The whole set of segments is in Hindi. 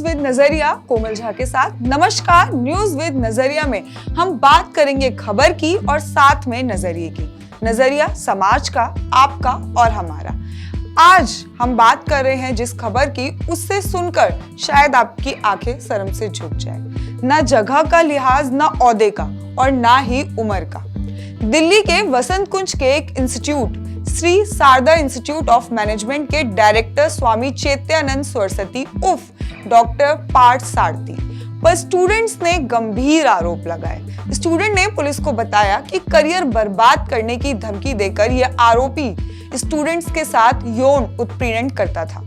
विद नजरिया कोमल झा के साथ। नमस्कार। न्यूज विद नजरिया में हम बात करेंगे खबर की और साथ में नजरिए की। नजरिया समाज का, आपका और हमारा। आज हम बात कर रहे हैं जिस खबर की, उससे सुनकर शायद आपकी आंखें शर्म से झुक जाए। ना जगह का लिहाज, ना ओहदे का और ना ही उम्र का। दिल्ली के वसंत कुंज के एक institute Shri Sharda institute of management के डायरेक्टर स्वामी चैत्यानंद सरस्वती उर्फ डॉक्टर पार्थ सारथी पर स्टूडेंट्स ने गंभीर आरोप लगाए। स्टूडेंट ने पुलिस को बताया कि करियर बर्बाद करने की धमकी देकर यह आरोपी स्टूडेंट्स के साथ यौन उत्पीड़न करता था।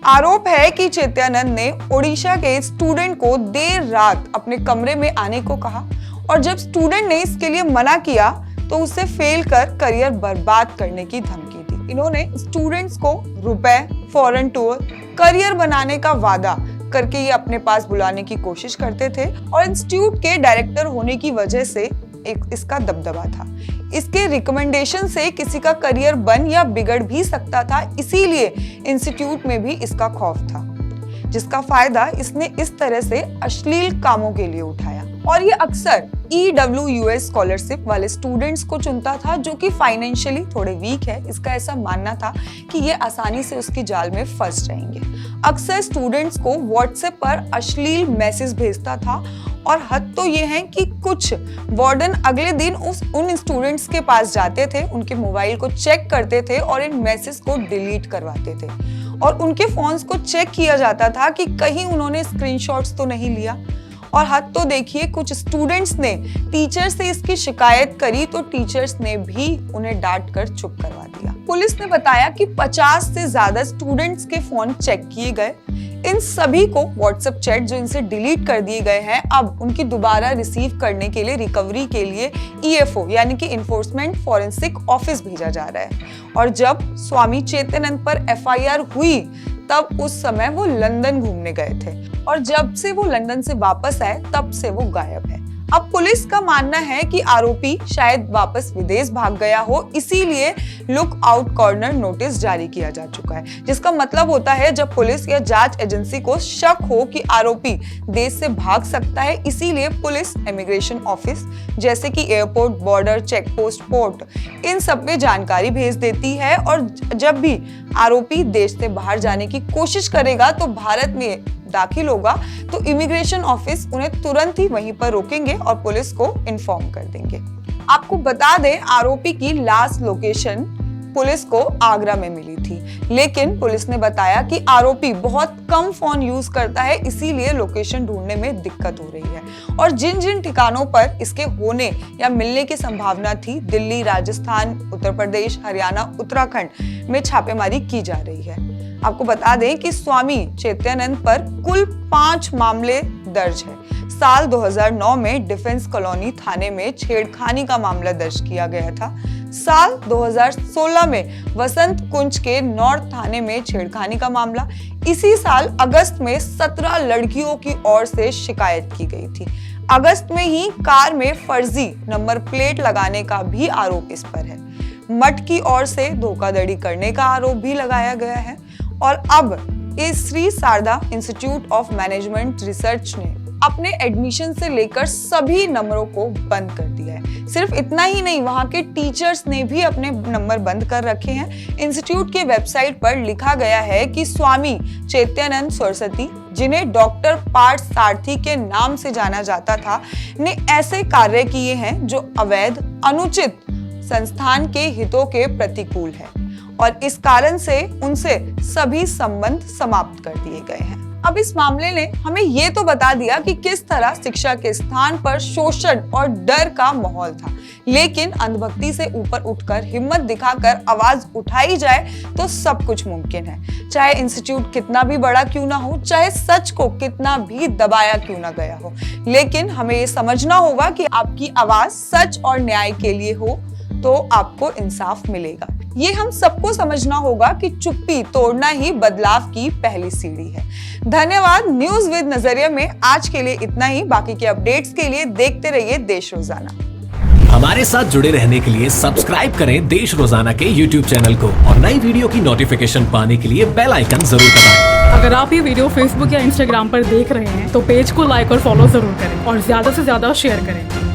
आरोप है कि चैत्यानंद ने ओडिशा के स्टूडेंट को देर रात अपने कमरे में आने को कहा और जब स्टूडेंट ने इसके लिए मना किया तो उसे फेल कर करियर बर्बाद करने की धमकी दी। इन्होंने स्टूडेंट्स को रुपए, फॉरेन टूर, करियर बनाने का वादा करके ये अपने पास बुलाने की कोशिश करते थे और इंस्टीट्यूट के डायरेक्टर होने की वजह से इसका दबदबा था। इसके रिकमेंडेशन से किसी का करियर बन या बिगड़ भी सकता था, इसीलिए इंस्टीट्यूट में भी इसका खौफ था, जिसका फायदा इसने इस तरह से अश्लील कामों के लिए उठाया। और ये अक्सर EWS स्कॉलरशिप वाले स्टूडेंट्स को चुनता था जो कि फाइनेंशियली थोड़े वीक है। इसका ऐसा मानना था कि ये आसानी से उसकी जाल में फंस जाएंगे। अक्सर स्टूडेंट्स को व्हाट्सएप पर अश्लील मैसेज भेजता था और हद तो ये है कि कुछ वार्डन अगले दिन उन स्टूडेंट्स के पास जाते थे, उनके मोबाइल को चेक करते थे और इन मैसेज को डिलीट करवाते थे और उनके फोन्स को चेक किया जाता था कि कहीं उन्होंने स्क्रीनशॉट्स तो नहीं लिया। और हद तो देखिए, कुछ स्टूडेंट्स ने टीचर से इसकी शिकायत करी तो टीचर्स ने भी उन्हें डांट कर चुप करवा दिया। पुलिस ने बताया कि 50 से ज्यादा स्टूडेंट्स के फोन चेक किए गए। इन सभी को व्हाट्सएप चैट जो इनसे डिलीट कर दिए गए हैं, अब उनकी दोबारा रिसीव करने के लिए, रिकवरी के लिए EFO यानी कि इन्फोर्समेंट फॉरेंसिक ऑफिस भेजा जा रहा है। और जब स्वामी चैत्यानंद पर FIR हुई तब उस समय वो लंदन घूमने गए थे और जब से वो लंदन से वापस आए तब से वो गायब है। अब पुलिस का मानना है कि आरोपी शायद वापस विदेश भाग गया हो, इसीलिए लुक आउट कॉर्नर नोटिस जारी किया जा चुका है, जिसका मतलब होता है जब पुलिस या जांच एजेंसी को शक हो कि आरोपी देश से भाग सकता है, इसीलिए पुलिस इमिग्रेशन ऑफिस जैसे कि airport, border, check post, port, इन सब पे जानकारी भेज देती है और जब भी आरोपी देश से बाहर जाने की कोशिश करेगा तो भारत में दाखिल होगा तो इमिग्रेशन ऑफिस उन्हें तुरंत ही वहीं पर रोकेंगे और पुलिस को इन्फॉर्म कर देंगे। आपको बता दें, आरोपी की लास्ट लोकेशन पुलिस को आगरा में मिली थी, लेकिन पुलिस ने बताया कि आरोपी बहुत कम फोन यूज करता है, इसीलिए लोकेशन ढूंढने में दिक्कत हो रही है। और जिन जिन ठिकानों पर इसके होने या मिलने की संभावना थी, दिल्ली, राजस्थान, उत्तर प्रदेश, हरियाणा, उत्तराखंड में छापेमारी की जा रही है। आपको बता दें कि स्वामी चैत्यानंद पर कुल 5 मामले दर्ज है। साल 2009 में डिफेंस कॉलोनी थाने में छेड़खानी का मामला दर्ज किया गया था। साल 2016 में वसंत कुंज के नॉर्थ थाने में छेड़खानी का मामला। इसी साल अगस्त में 17 लड़कियों की ओर से शिकायत की गई थी। अगस्त में ही कार में फर्जी नंबर प्लेट लगाने का भी आरोप इस पर है। मठ की ओर से धोखाधड़ी करने का आरोप भी लगाया गया है। और अब इस Shri Sharda institute of management research ने अपने एडमिशन से लेकर सभी नंबरों को बंद कर दिया है। सिर्फ इतना ही नहीं, वहां के टीचर्स ने भी अपने नंबर बंद कर रखे हैं। इंस्टीट्यूट के वेबसाइट पर लिखा गया है कि स्वामी चैत्यानंद सरस्वती, जिन्हें डॉक्टर पार्थ सारथी के नाम से जाना जाता था, ने ऐसे कार्य किए हैं जो अवैध, अनुचित, संस्थान के हितों के प्रतिकूल है और इस कारण से उनसे सभी संबंध समाप्त कर दिए गए हैं। अब इस मामले ने हमें ये तो बता दिया कि किस तरह शिक्षा के स्थान पर शोषण और डर का माहौल था, लेकिन अंधभक्ति से ऊपर उठकर हिम्मत दिखाकर आवाज उठाई जाए तो सब कुछ मुमकिन है। चाहे इंस्टीट्यूट कितना भी बड़ा क्यों ना हो, चाहे सच को कितना भी दबाया क्यों ना गया हो, लेकिन हमें ये समझना होगा कि आपकी आवाज सच और न्याय के लिए हो तो आपको इंसाफ मिलेगा। ये हम सबको समझना होगा कि चुप्पी तोड़ना ही बदलाव की पहली सीढ़ी है। धन्यवाद। न्यूज विद नजरिया में आज के लिए इतना ही। बाकी के अपडेट्स के लिए देखते रहिए देश रोजाना। हमारे साथ जुड़े रहने के लिए सब्सक्राइब करें देश रोजाना के YouTube चैनल को और नई वीडियो की नोटिफिकेशन पाने के लिए बेल आइकन जरूर दबाएं। अगर आप ये वीडियो फेसबुक या इंस्टाग्राम पर देख रहे हैं तो पेज को लाइक और फॉलो जरूर करें और ज्यादा से ज्यादा शेयर करें।